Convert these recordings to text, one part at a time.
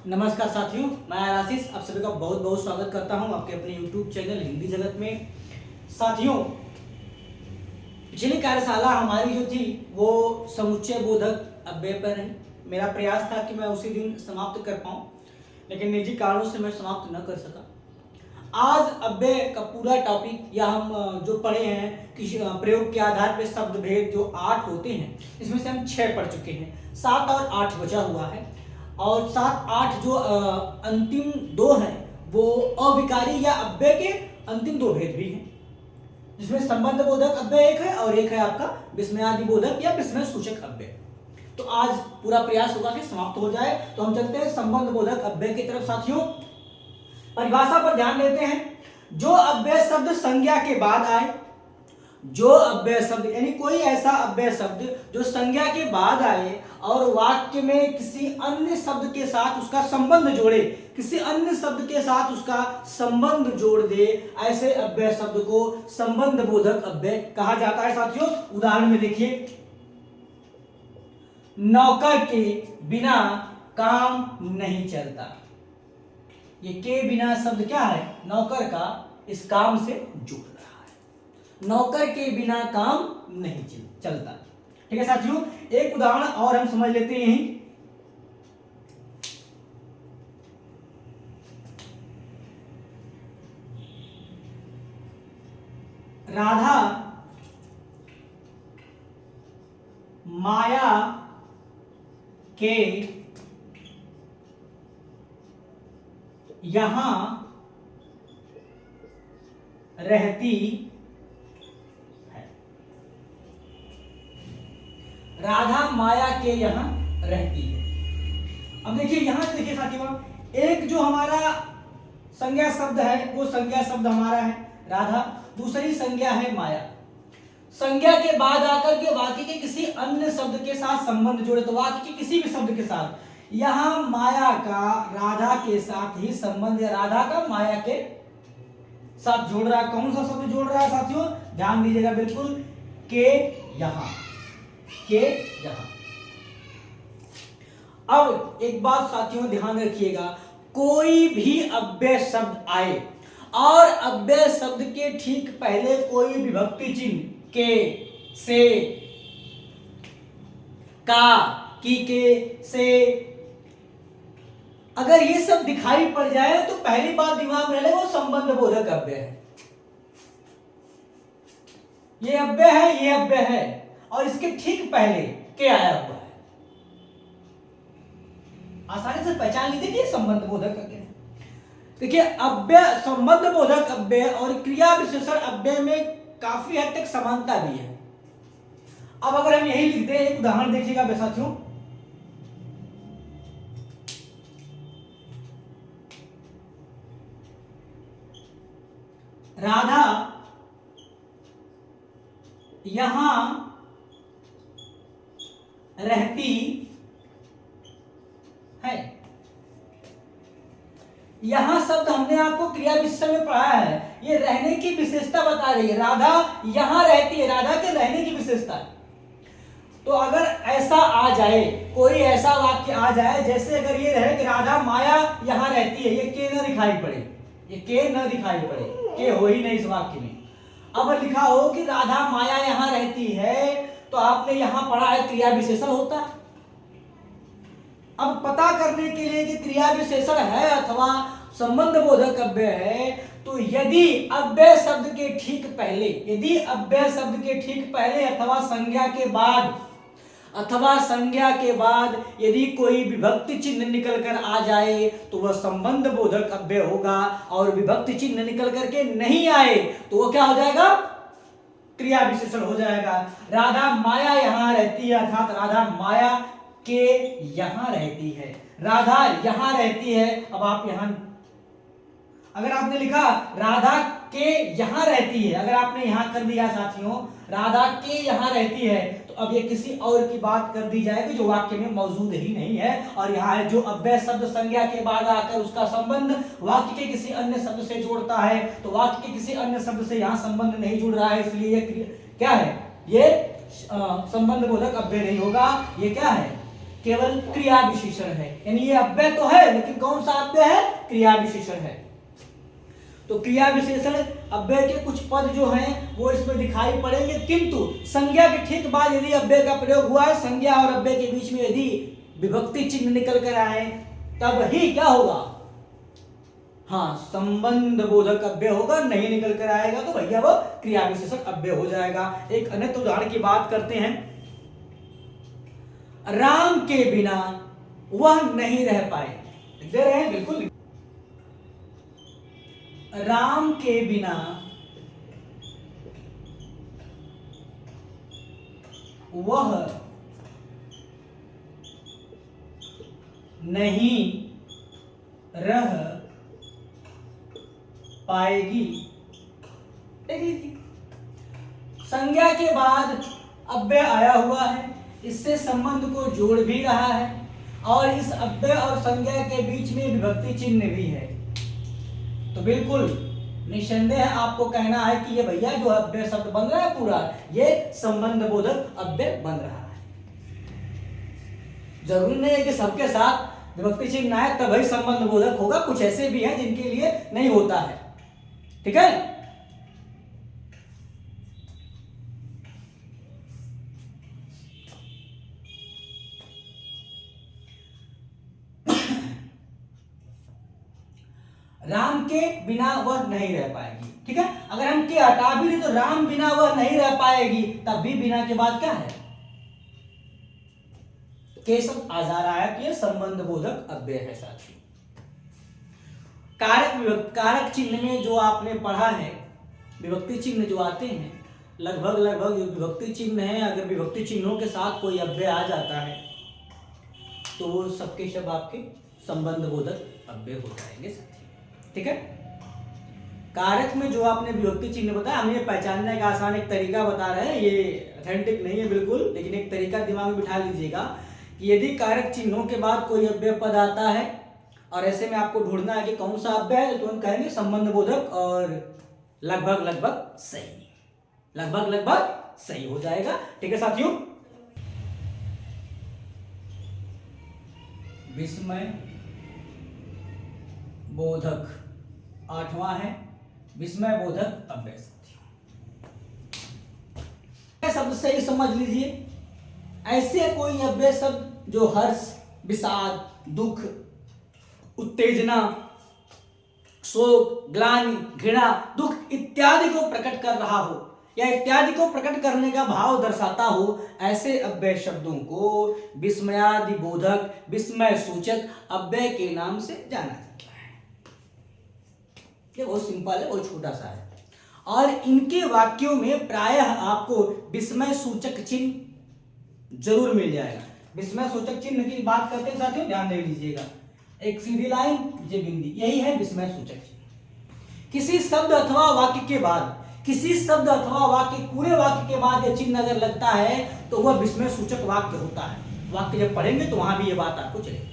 नमस्कार साथियों, मैं आशीष आप सभी का बहुत बहुत स्वागत करता हूं आपके अपने YouTube चैनल हिंदी जगत में। साथियों, पिछली कार्यशाला हमारी जो थी वो समुच्चय बोधक अव्यय पर है। मेरा प्रयास था कि मैं उसी दिन समाप्त कर पाऊं, लेकिन निजी कारणों से मैं समाप्त न कर सका। आज अव्यय का पूरा टॉपिक या हम जो पढ़े हैं कि प्रयोग के आधार पर शब्द भेद जो 8 होते हैं, इसमें से हम 6 पढ़ चुके हैं। 7 और 8 बचा हुआ है और 7, 8 जो अंतिम 2 हैं वो अविकारी या अव्यय के अंतिम 2 भेद भी हैं, जिसमें संबंध बोधक अव्यय एक है और एक है आपका विस्मयादि बोधक या विस्मय सूचक अव्यय। तो आज पूरा प्रयास होगा कि समाप्त हो जाए। तो हम चलते हैं संबंध बोधक अव्यय की तरफ। साथियों, परिभाषा पर ध्यान देते हैं। जो अव्यय शब्द संज्ञा के बाद आए, जो अव्यय शब्द यानी कोई ऐसा अव्यय शब्द जो संज्ञा के बाद आए और वाक्य में किसी अन्य शब्द के साथ उसका संबंध जोड़े, किसी अन्य शब्द के साथ उसका संबंध जोड़ दे, ऐसे अव्यय शब्द को संबंध बोधक अव्यय कहा जाता है। साथियों, उदाहरण में देखिए, नौकर के बिना काम नहीं चलता। ये के बिना शब्द क्या है? नौकर का इस काम से जुड़ रहा है। नौकर के बिना काम नहीं चलता। ठीक है साथियों, एक उदाहरण और हम समझ लेते हैं। राधा माया के यहां रहती है। राधा माया के यहां रहती है। अब देखिए, यहां से देखिए साथियों, एक जो हमारा संज्ञा शब्द है वो संज्ञा शब्द हमारा है राधा, दूसरी संज्ञा है माया। संज्ञा के बाद आकर के वाक्य के किसी अन्य शब्द के साथ संबंध जोड़े, तो वाक्य के किसी भी शब्द के साथ, यहां माया का राधा के साथ ही संबंध है। राधा का माया के साथ जोड़ रहा है। कौन सा शब्द जोड़ रहा है साथियों? ध्यान दीजिएगा बिल्कुल, के यहां, के यहां। अब एक बात साथियों ध्यान रखिएगा, कोई भी अव्यय शब्द आए और अव्यय शब्द के ठीक पहले कोई विभक्ति चिन्ह के, से, का, की के, से, अगर ये सब दिखाई पड़ जाए तो पहली बात दिमाग में रहे वो संबंध बोधक अव्यय है। ये अव्यय है, ये अव्यय है और इसके ठीक पहले के आया हुआ है। आसानी से पहचान लीजिए कि संबंध बोधक अव्यय है। देखिए, अव्यय, संबंध बोधक अव्यय और क्रिया विशेषण अव्यय में काफी हद तक समानता भी है। अब अगर हम यही लिख दें, एक उदाहरण देखिएगा साथियों, राधा यहां रहती है। यहां शब्द हमने आपको क्रिया विशेषण में पढ़ा है, ये रहने की विशेषता बता रही है। राधा यहां रहती है, राधा के रहने की विशेषता है। तो अगर ऐसा आ जाए, कोई ऐसा वाक्य आ जाए, जैसे अगर ये रहे कि राधा माया यहां रहती है, ये के न दिखाई पड़े, ये के न दिखाई पड़े, के हो ही नहीं इस वाक्य में। अब लिखा हो कि राधा माया यहां रहती है, तो आपने यहां पढ़ा है क्रिया विशेषण होता है। अब पता करने के लिए कि क्रिया विशेषण है अथवा संबंध बोधक अव्यय है, तो यदि अव्यय शब्द के ठीक पहले, यदि अव्यय शब्द के ठीक पहले अथवा संज्ञा के बाद यदि कोई विभक्ति चिन्ह निकल कर आ जाए तो वह संबंध बोधक अव्यय होगा, और विभक्ति चिन्ह निकल करके नहीं आए तो वो क्या हो जाएगा? क्रिया विशेषण हो जाएगा। राधा माया यहां रहती है, अर्थात राधा माया के यहां रहती है। राधा यहां रहती है। अब आप यहां, अगर आपने लिखा राधा के यहां रहती है, अगर आपने यहां कर दिया साथियों राधा के यहां रहती है, तो अब ये किसी और की बात कर दी जाएगी जो वाक्य में मौजूद ही नहीं है। और यहाँ है जो अव्यय शब्द संज्ञा के बाद आकर उसका संबंध वाक्य के किसी अन्य शब्द से जोड़ता है, तो वाक्य के किसी अन्य शब्द से यहाँ संबंध नहीं जुड़ रहा है, इसलिए ये क्या है? ये संबंध बोधक अव्यय नहीं होगा। ये क्या है? केवल क्रिया विशेषण है, यानी ये अव्यय तो है लेकिन कौन सा अव्यय है, क्रिया विशेषण है। तो क्रिया विशेषण अव्यय के कुछ पद जो हैं वो इसमें दिखाई पड़ेंगे, किंतु संज्ञा के ठीक बाद यदि अव्यय का प्रयोग हुआ है, संज्ञा और अव्यय के बीच में यदि विभक्ति चिन्ह निकल कर आए तब ही क्या होगा, हाँ संबंध बोधक अव्यय होगा। नहीं निकल कर आएगा तो भैया वो क्रिया विशेषण अव्यय हो जाएगा। एक अन्य उदाहरण की बात करते हैं, राम के बिना वह नहीं रह पाए, दे रहे हैं बिल्कुल, राम के बिना वह नहीं रह पाएगी। संज्ञा के बाद अव्यय आया हुआ है, इससे संबंध को जोड़ भी रहा है और इस अव्यय और संज्ञा के बीच में विभक्ति चिन्ह भी है। तो बिल्कुल निसंदेह आपको कहना है कि ये भैया जो अव्यय शब्द बन रहा है पूरा, ये संबंध बोधक अव्यय बन रहा है। जरूरी नहीं है कि सबके साथ विभक्ति चिन्ह आए तभी संबंध बोधक होगा, कुछ ऐसे भी हैं जिनके लिए नहीं होता है। ठीक है, राम के बिना वह नहीं रह पाएगी। ठीक है, अगर हम के हटा भी दें तो राम बिना वह नहीं रह पाएगी, तब भी बिना के बाद क्या है, के शब्द आ जा रहा है कि यह संबंध बोधक अव्यय है। साथी कारक चिन्ह में जो आपने पढ़ा है, विभक्ति चिन्ह जो आते हैं, लगभग जो विभक्ति चिन्ह है, अगर विभक्ति चिन्हों के साथ कोई अव्यय आ जाता है तो वो सबके सब आपके संबंध बोधक अव्यय हो जाएंगे साथी। ठीक है, कारक में जो आपने विभक्ति चिन्ह बताया, हम ये पहचानने का आसान एक तरीका बता रहे हैं, ये ऑथेंटिक नहीं है बिल्कुल, लेकिन एक तरीका दिमाग में बिठा लीजिएगा कि यदि कारक चिन्हों के बाद कोई अव्यय पद आता है और ऐसे में आपको ढूंढना है कि कौन सा अव्यय है, तो हम कहेंगे संबंध बोधक और लगभग सही हो जाएगा। ठीक है साथियों, विस्मय बोधक 8वां है, विस्मय बोधक अव्यय। शब्द से ही समझ लीजिए, ऐसे कोई अव्यय शब्द जो हर्ष, विषाद, दुख, उत्तेजना, शोक, ग्लानि, घृणा, दुख इत्यादि को प्रकट कर रहा हो या इत्यादि को प्रकट करने का भाव दर्शाता हो, ऐसे अव्यय शब्दों को विस्मयादि बोधक, विस्मय सूचक अव्यय के नाम से जाना जाता है। ये बहुत सिंपल है, बहुत छोटा सा है, और इनके वाक्यों में प्रायः आपको विस्मय सूचक चिन्ह जरूर मिल जाएगा। विस्मय सूचक चिन्ह की बात करते हैं साथियों, ध्यान दे लीजिएगा, एक सीधी लाइन, ये बिंदी, यही है विस्मय सूचक चिन्ह। किसी शब्द अथवा वाक्य के बाद, किसी शब्द अथवा वाक्य, पूरे वाक्य के बाद यह चिन्ह अगर लगता है तो वह विस्मय सूचक वाक्य होता है। वाक्य जब पढ़ेंगे तो वहां भी ये बात आपको चलेगी।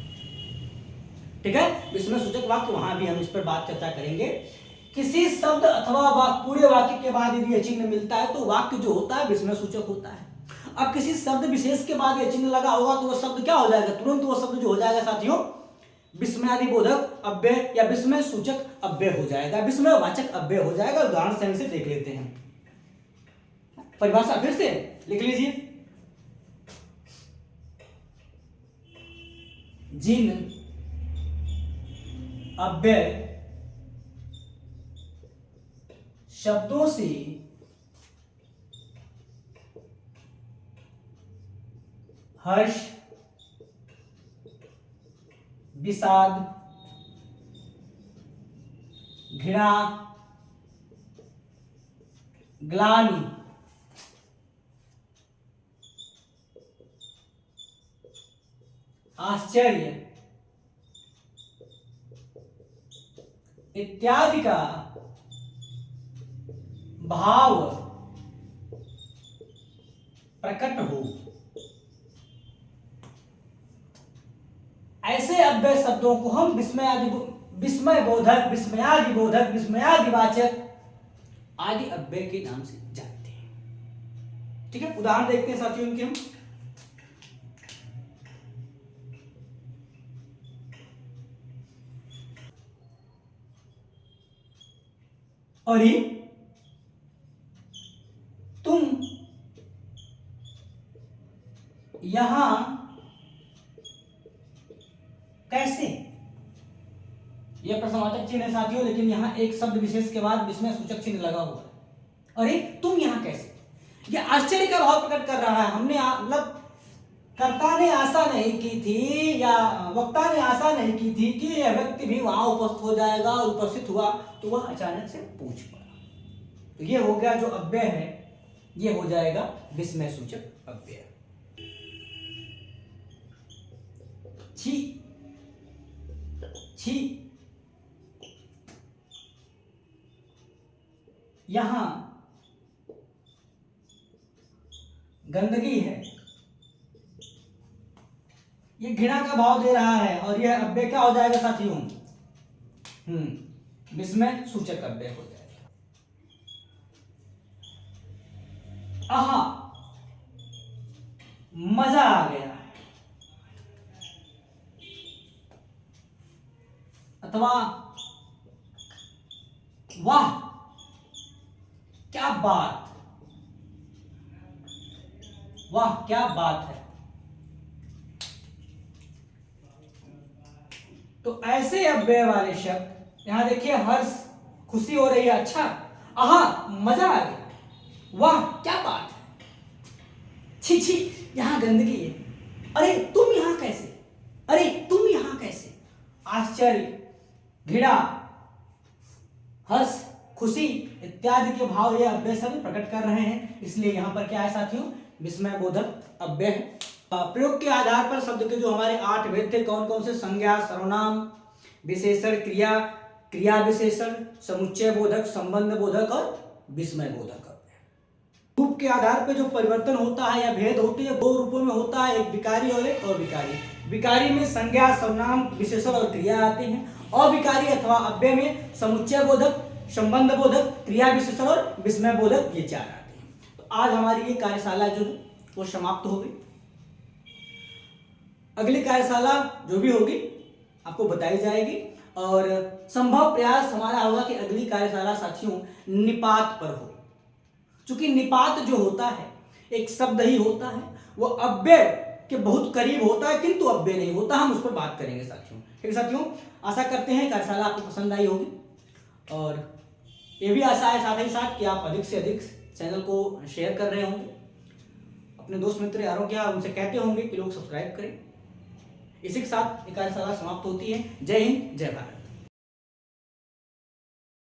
ठीक है, विस्मय सूचक वाक्य, वहां भी हम इस पर बात चर्चा करेंगे। किसी शब्द अथवा पूरे वाक्य के बाद यदि यह चिन्ह मिलता है तो वाक्य जो होता है विस्मय सूचक होता है। अब किसी शब्द विशेष के बाद यह चिन्ह लगा होगा तो वह शब्द क्या हो जाएगा, तुरंत वह शब्द जो हो जाएगा साथियों विस्मयादि बोधक अव्यय या विस्मय सूचक अव्यय हो जाएगा, विस्मय वाचक अव्यय हो जाएगा। उदाहरण से देख लेते हैं, परिभाषा फिर से लिख लीजिए, जिन अव्यय शब्दों से हर्ष, विषाद, घृणा, ग्लानि, आश्चर्य इत्यादि का भाव प्रकट हो, ऐसे अव्यय शब्दों को हम विस्मय बोधक, विस्मयादि बोधक, विस्मयादिवाचक आदि अव्यय के नाम से जानते हैं। ठीक है, उदाहरण देखते हैं साथियों इनके हम। अरे तुम यहां कैसे? यह प्रश्नवाचक चिन्ह है साथियों, लेकिन यहां एक शब्द विशेष के बाद विस्मय सूचक चिन्ह लगा हुआ है। अरे तुम यहां कैसे? यह आश्चर्य का भाव प्रकट कर रहा है। हमने मतलब कर्ता ने आशा नहीं की थी या वक्ता ने आशा नहीं की थी कि यह व्यक्ति भी वहां उपस्थित हो जाएगा, और उपस्थित हुआ तो वह अचानक से पूछ पड़ा। तो ये हो गया जो अव्यय है, ये हो जाएगा विस्मय सूचक अव्यय। छी छी, यहां गंदगी है, ये घृणा का भाव दे रहा है, और यह अव्यय क्या हो जाएगा साथियों? विस्मय सूचक अव्यय हो जाएगा। आहा, मजा आ गया, अथवा वाह क्या बात, वाह क्या बात है। तो ऐसे अव्यय वाले शब्द, यहां देखिए हर्ष, खुशी हो रही है, अच्छा, आहा मजा आ गया, वाह क्या बात है, छी छी यहां गंदगी है, अरे तुम यहां कैसे, अरे तुम यहां कैसे। आश्चर्य, घृणा, हर्ष, खुशी इत्यादि के भाव ये अव्यय सभी प्रकट कर रहे हैं, इसलिए यहां पर क्या है साथियों? विस्मय बोधक अव्यय है। प्रयोग के आधार पर शब्द के जो हमारे 8 भेद थे, कौन कौन से? संज्ञा, सर्वनाम, विशेषण, क्रिया, क्रिया विशेषण, समुच्चय बोधक, संबंध बोधक और विस्मय बोधक अव्यय। रूप के आधार पर जो परिवर्तन होता है या भेद होती है, 2 रूपों में होता है, एक विकारी और एक अविकारी। विकारी में संज्ञा, सर्वनाम, विशेषण और क्रिया आते हैं। अविकारी अथवा अव्यय में समुच्चय बोधक, संबंध बोधक, क्रिया विशेषण और विस्मय बोधक, ये 4 आते हैं। तो आज हमारी ये कार्यशाला जो है वो समाप्त हो गई। अगली कार्यशाला जो भी होगी आपको बताई जाएगी, और संभव प्रयास हमारा होगा कि अगली कार्यशाला साथियों निपात पर हो। क्योंकि निपात जो होता है एक शब्द ही होता है, वो अव्यय के बहुत करीब होता है किंतु अव्यय नहीं होता। हम उस पर बात करेंगे साथियों। ठीक है साथियों, आशा करते हैं कार्यशाला आपको पसंद आई होगी, और ये भी आशा है साथ ही साथ कि आप अधिक से अधिक चैनल को शेयर कर रहे होंगे, अपने दोस्त मित्र यारों क्या उनसे कहते होंगे कि लोग सब्सक्राइब करें। इसी के साथ ये कार्यशाला समाप्त होती है। जय हिंद, जय भारत।